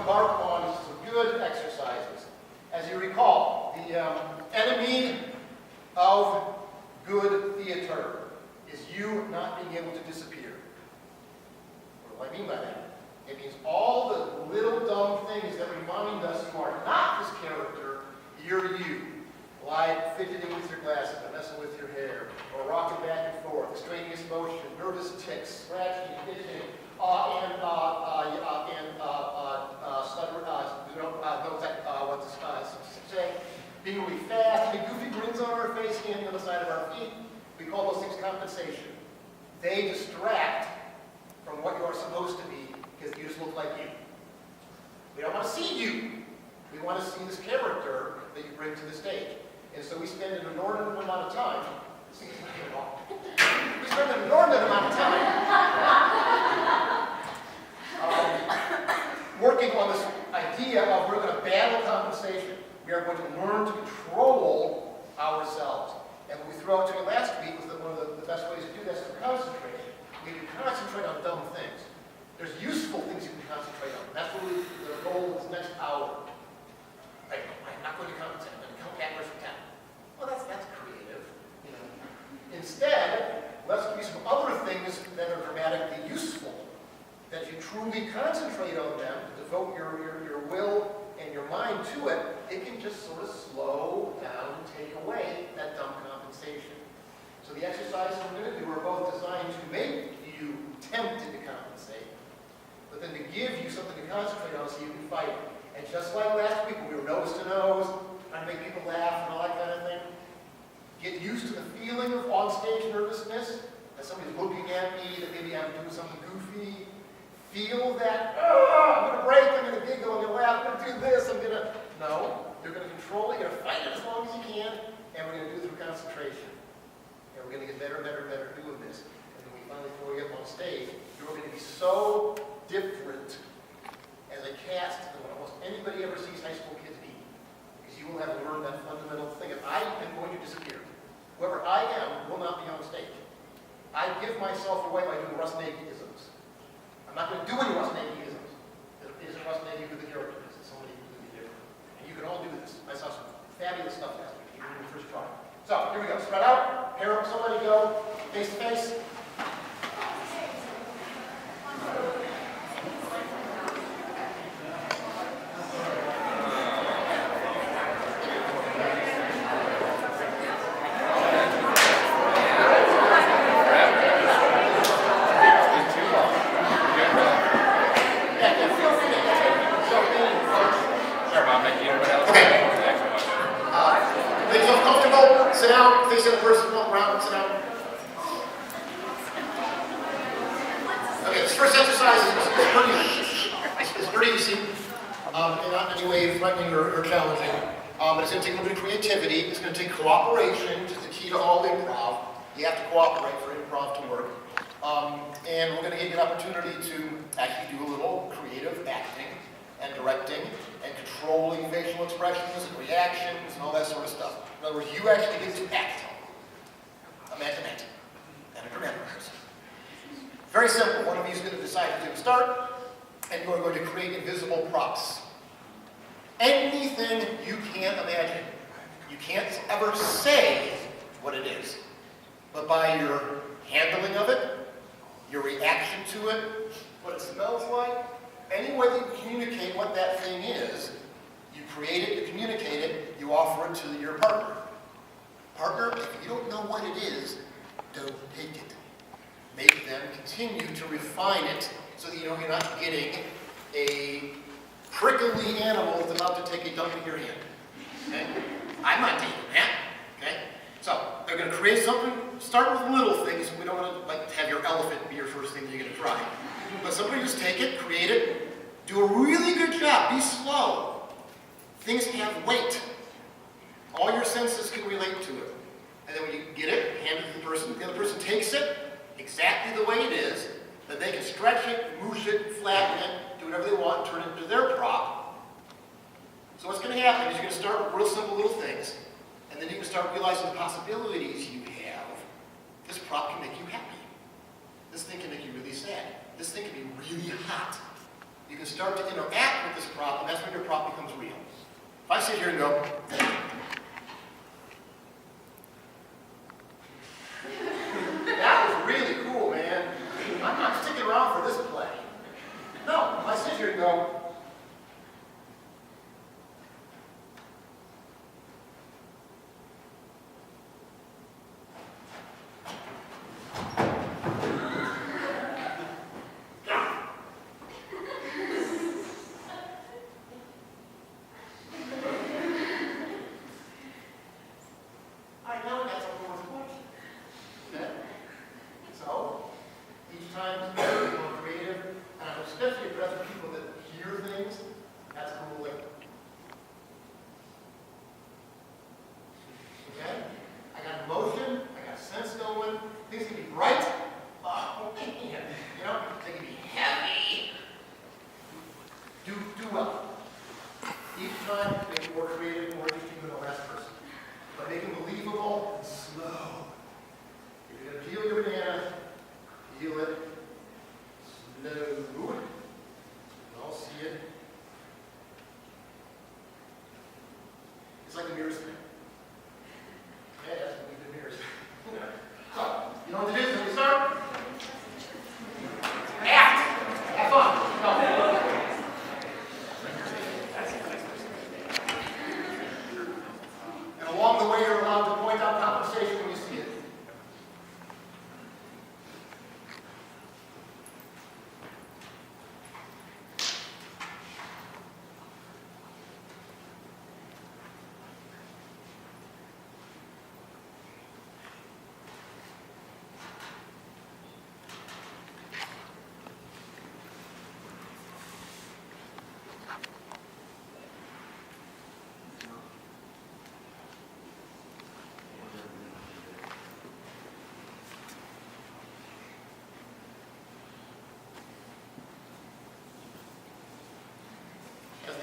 embark on some good exercises. As you recall, the enemy of good theater is you not being able to disappear. What do I mean by that? It means all the little dumb things that remind us you are not this character, you're you. Like fidgeting with your glasses, or messing with your hair, or rocking back and forth, extraneous motion, nervous tics, scratching, itching, being really fast, having goofy grins on our face, standing on the side of our feet. We call those things compensation. They distract from what you are supposed to be because you just look like you. We don't want to see you. We want to see this character that you bring to the stage. And so we spend an inordinate amount of time, working on this idea of we're going to battle compensation. We are going to learn to control ourselves. And what we threw out to you last week was that one of the best ways to do this is through concentration. We can concentrate on dumb things. There's useful things you can concentrate on. That's really the goal of this next hour. I'm not going to compensate. I'm going to count backwards from 10. Well, that's creative. You know. Instead, let's give you some other things that are dramatically useful. That if you truly concentrate on them, devote your will and your mind to it, it can just sort of slow down and take away that dumb compensation. So the exercises we're going to do are both designed to make you tempted to compensate, but then to give you something to concentrate on so you can fight it. And just like last week when we were nose to nose, trying to make people laugh and all that kind of thing, get used to the feeling of on-stage nervousness, that somebody's looking at me, that maybe I'm doing something goofy. Feel that, I'm going to break, I'm going to giggle, I'm going to laugh, I'm going to do this, I'm going to... No, you're going to control it, you're going to fight it as long as you can, and we're going to do it through concentration. And we're going to get better and better and better doing this. And when we finally throw you up on stage, you're going to be so different as a cast than what almost anybody ever sees high school kids be. Because you will have learned that fundamental thing. If I am going to disappear, whoever I am will not be on stage. I give myself away by doing Russ Nagy-isms. I'm not going to do any Russ Nagy-isms. It isn't Russ Nagy who the character is. It's somebody completely different. And you can all do this. I saw some fabulous stuff last week, even in the first try. So, here we go. Spread out. Pair up somebody. Go. Face to face. Sit down, face the other person, walk around, sit down. Okay, this first exercise is pretty easy. Not in any way threatening or challenging. But it's going to take a little bit of creativity. It's going to take cooperation, which is the key to all improv. You have to cooperate for improv to work. And we're going to give you an opportunity to actually do a little creative acting and directing and controlling facial expressions and reactions and all that sort of stuff. In other words, you actually get to act. Imagine that. And a dramatic rehearsal. Very simple. One of you is going to decide who's going to start, and you are going to create invisible props. Anything you can't imagine. You can't ever say what it is. But by your handling of it, your reaction to it, what it smells like, any way that you communicate what that thing is, you create it, you communicate it, you offer it to your partner. Partner, if you don't know what it is, don't take it. Make them continue to refine it so that you know you're not getting a prickly animal that's about to take a dump in your hand. Okay? I'm not taking that. Okay? So, they're going to create something, start with little things. We don't want to have your elephant be your first thing that you're going to try. But somebody just take it, create it, do a really good job, be slow. Things have weight. All your senses can relate to it. And then when you get it, hand it to the other person takes it exactly the way it is, then they can stretch it, moosh it, flatten it, do whatever they want, turn it into their prop. So what's going to happen is you're going to start with real simple little things, and then you can start realizing the possibilities you have. This prop can make you happy. This thing can make you really sad. This thing can be really hot. you can start to interact with this prop, and that's when your prop becomes real. If I sit here and go, that was really cool, man. I'm not sticking around for this play. No, if I sit here and go,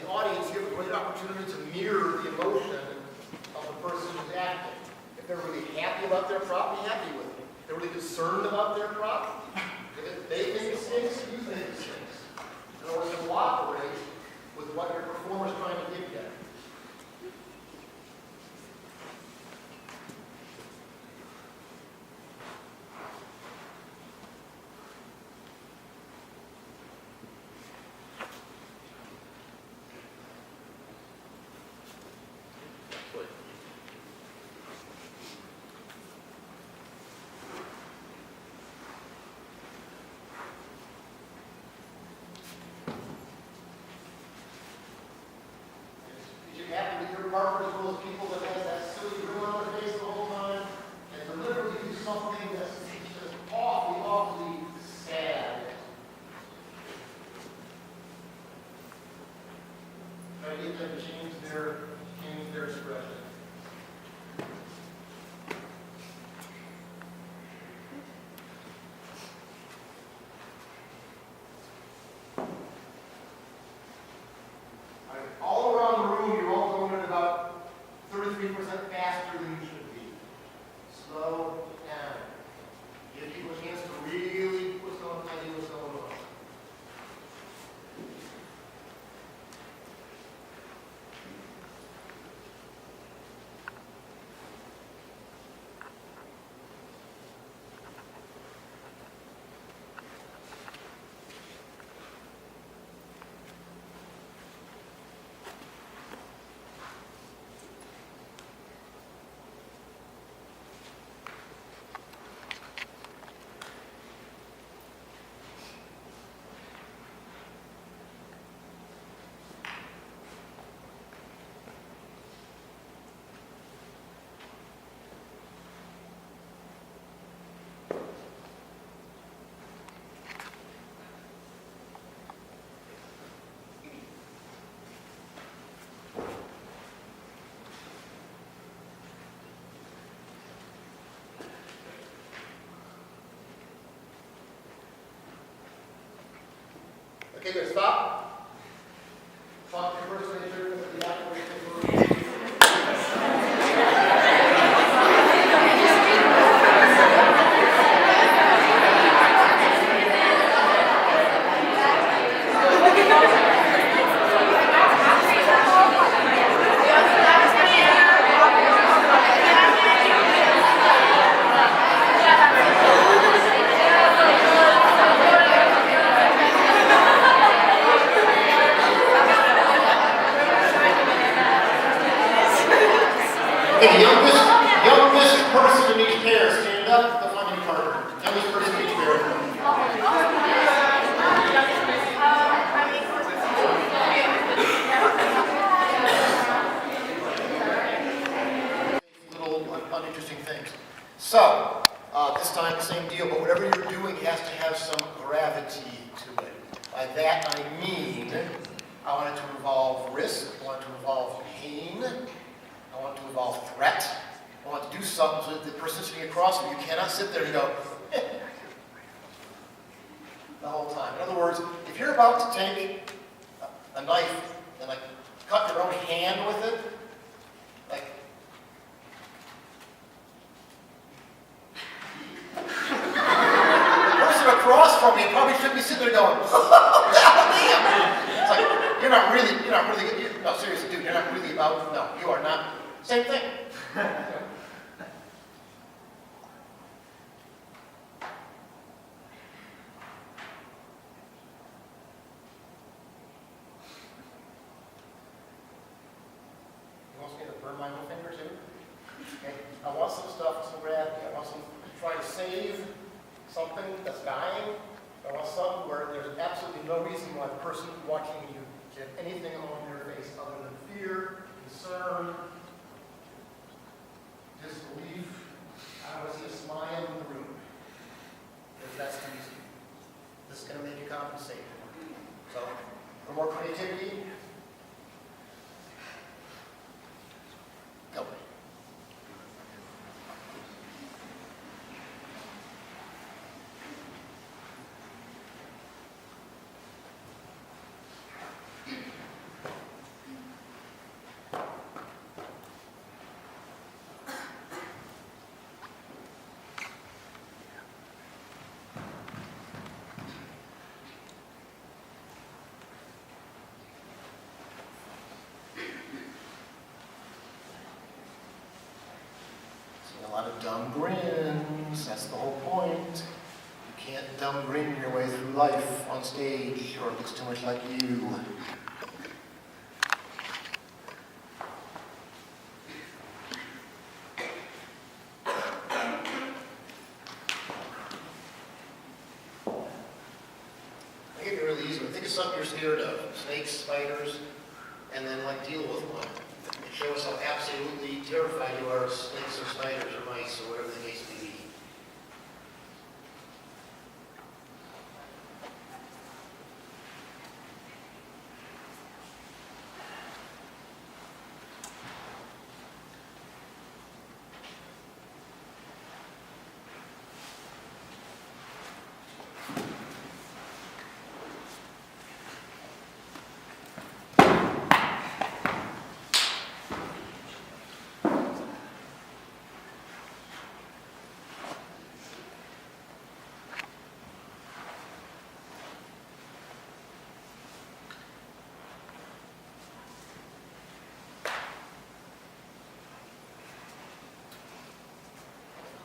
the audience, you have a great opportunity to mirror the emotion of the person who's acting. If they're really happy about their prop, be happy with it. If they're really concerned about their prop, if they think it stinks, you think it stinks. In order to cooperate with what your performer's trying to give you. Happy with your partner as well as people that have that silly grin on their face the whole time, and deliberately do something that's just awfully, awfully sad. Try to get them to change their expression. All around the room, you're all going at about 33% faster than you should be. Slow down. Give people a chance to really idea what's going on. Okay, good. Stop. Talk to your person and your the actor. Okay, the youngest person in each pair, stand up. They'll find any partner. Youngest person in each pair. Little uninteresting things. So, this time the same deal, but whatever you're doing has to have some gravity to it. By that I mean, I want it to involve risk, I want it to involve pain, I want it to involve threat, I want to do something so that the person sitting across from you cannot sit there and go, the whole time. In other words, if you're about to take a knife and like cut your own hand with it, like, the person across from you probably shouldn't be sitting there going, damn. It's like, you're not really, no, seriously, dude, you're not really about, no, you are not. Same thing. Burn my little finger too. Okay. I want some stuff, some gravity. I want some try to save something that's dying. I want something where there's absolutely no reason why the person watching you get anything on their face other than fear, concern, disbelief. I want to see a smile in the room. Because that's easy. This is going to make you compensate. So, for more creativity, go. A lot of dumb grins, that's the whole point. You can't dumb grin your way through life on stage, or it looks too much like you. I think it's really easy. Think of something you're scared of. Snakes, spiders, and then like deal with one. Show us how absolutely terrified you are of snakes or spiders or mice or whatever the case may be.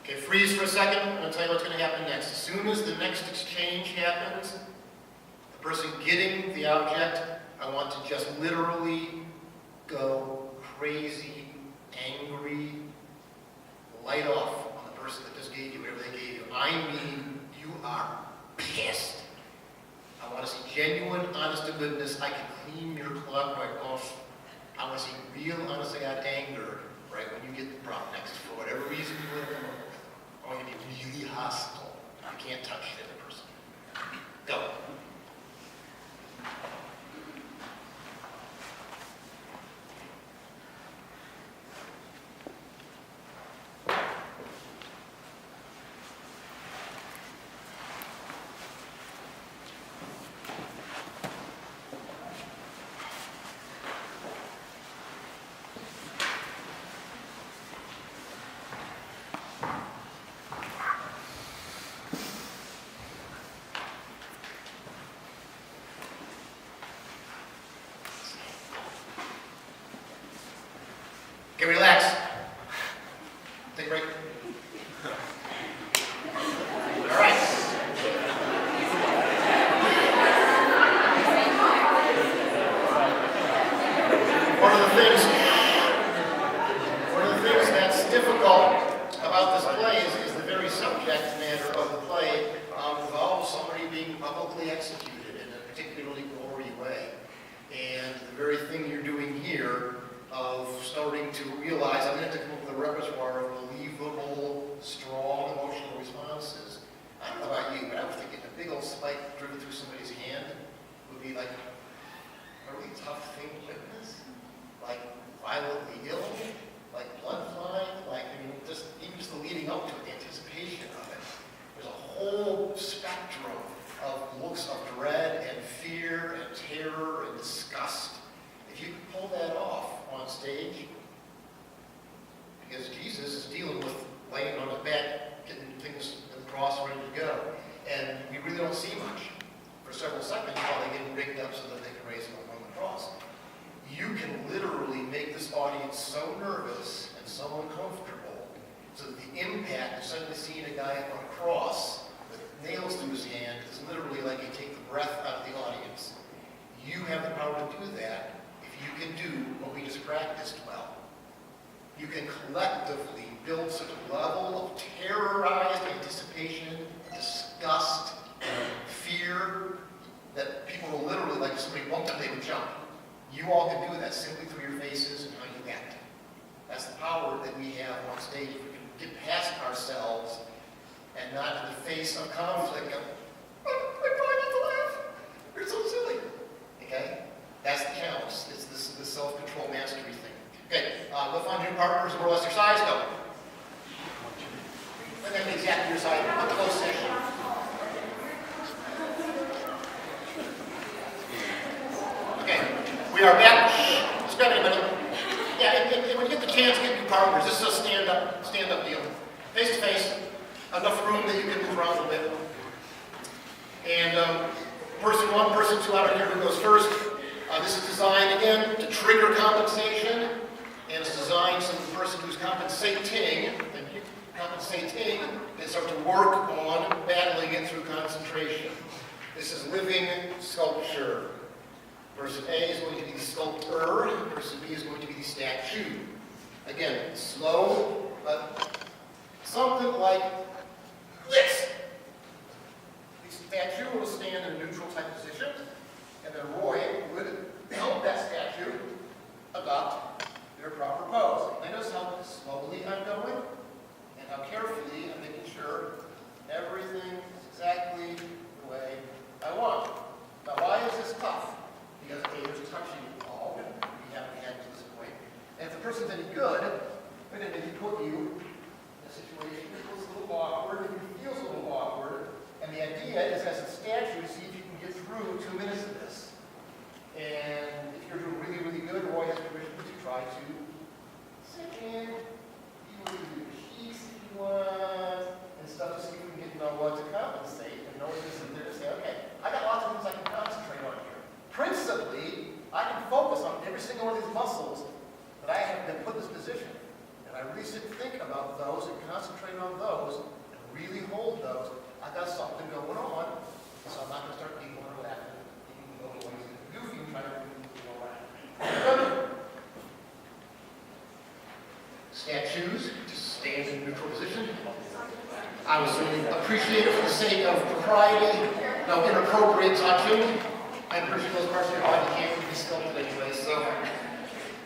Okay, freeze for a second. I'm going to tell you what's going to happen next. As soon as the next exchange happens, the person getting the object, I want to just literally go crazy, angry, light off on the person that just gave you whatever they gave you. I mean, you are pissed. I want to see genuine, honest to goodness. I can clean your club right off. I want to see real, honest to God anger right when you get the prop next for whatever reason you want to come up with. I want you to be really hostile. You can't touch the other person. Go. because Jesus is dealing with laying on his back, getting things in the cross ready to go. And we really don't see much for several seconds while they get him rigged up so that they can raise him up on the cross. You can literally make this audience so nervous and so uncomfortable so that the impact of suddenly seeing a guy up on a cross with nails through his hand is literally like you take the breath out of the audience. You have the power to do that if you can do what we just practiced well. You can collectively build such a level of terrorized anticipation, disgust, fear, that people will literally, like if somebody bumped them, they would jump. You all can do that simply through your faces and how you act. That's the power that we have on stage. If we can get past ourselves and not in the face of conflict go, oh, I'm trying not to laugh. You're so silly. Okay? That's the challenge. It's this self-control mastery thing. Okay, go find your partners, more or less your size, go. And then exactly your size, a close session. Okay, we are back. Just grab a minute. Yeah, and when you get the chance, get new partners. This is a stand-up deal. Face to face, enough room that you can move around a little bit. And person one, person two, I don't care who goes first. This is designed, again, to trigger compensation. And it's designed so the person who's compensating can start to work on battling it through concentration. This is living sculpture. Person A is going to be the sculptor, person B is going to be the statue. Again, slow, but something like this. The statue will stand in a neutral type position, and then Roy would help that statue adopt their proper pose. Notice how slowly I'm going, and how carefully I'm making sure everything is exactly the way I want. Now, why is this tough? Because A, there's touching involved, we haven't had to this point. And if the person's any good, then maybe put you in a situation that feels a little awkward, it feels a little awkward, and the idea is as a statue, see if you can get through 2 minutes of this. And if you're doing really, really good, Roy has permission to try to sit in, you will do the sheets if you want, and stuff to see if we can get to know what to compensate, and know this and there to say, okay, I got lots of things I can concentrate on here. Principally, I can focus on every single one of these muscles that I have been put in this position. And I really sit and think about those and concentrate on those and really hold those. I've got something going on, so I'm not going to start people or laughing. You can go away goofy and try to go around. Statues, just stand in a neutral position. I was really appreciative for the sake of propriety, no inappropriate touching. I'm pretty sure those parts of your body can't be sculpted anyway, so.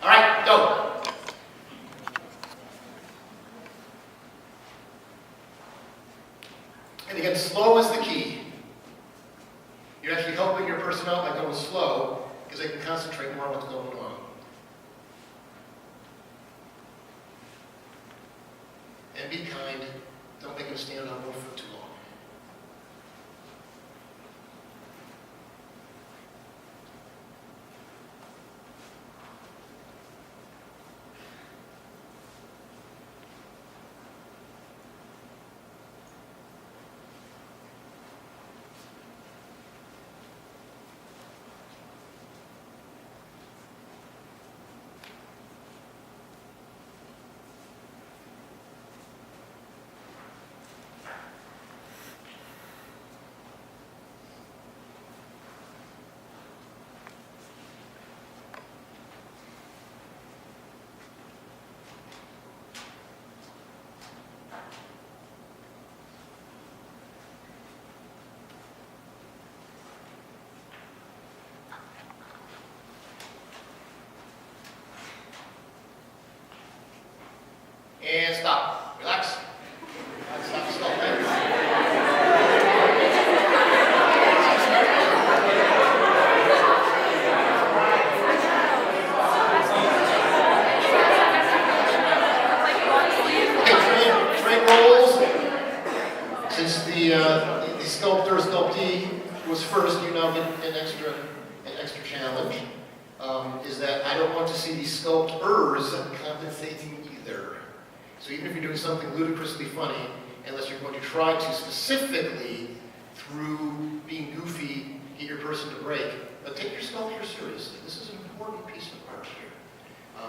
All right, go. And again, slow is the key. You're actually helping your person out by going slow, because they can concentrate more on what's going on. And be kind. Don't make them stand on one foot too long. And stop. Relax. Stop. Stop. Train rolls. Since the sculptor, sculptee was first, you now get an extra challenge. Is that I don't want to see these sculptors compensating either. So even if you're doing something ludicrously funny, unless you're going to try to specifically, through being goofy, get your person to break, but take your sculpture seriously. This is an important piece of art here.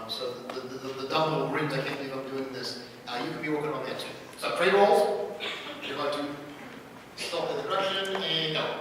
So the dumb little grins, I can't believe I'm doing this. You could be working on that too. So trade rolls. You're about to sculpt in the direction and go.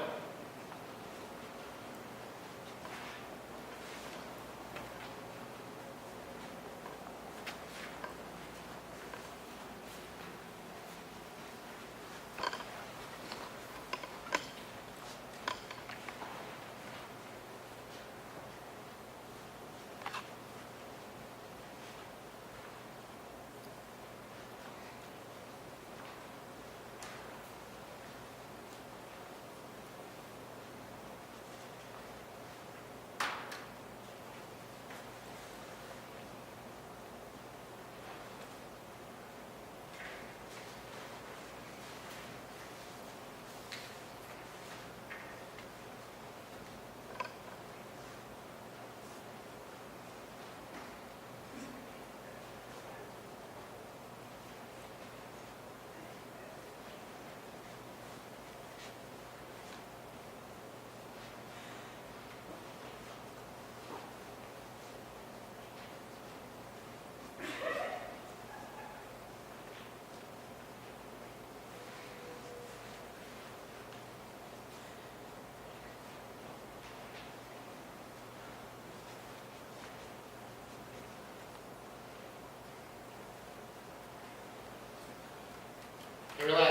Relax.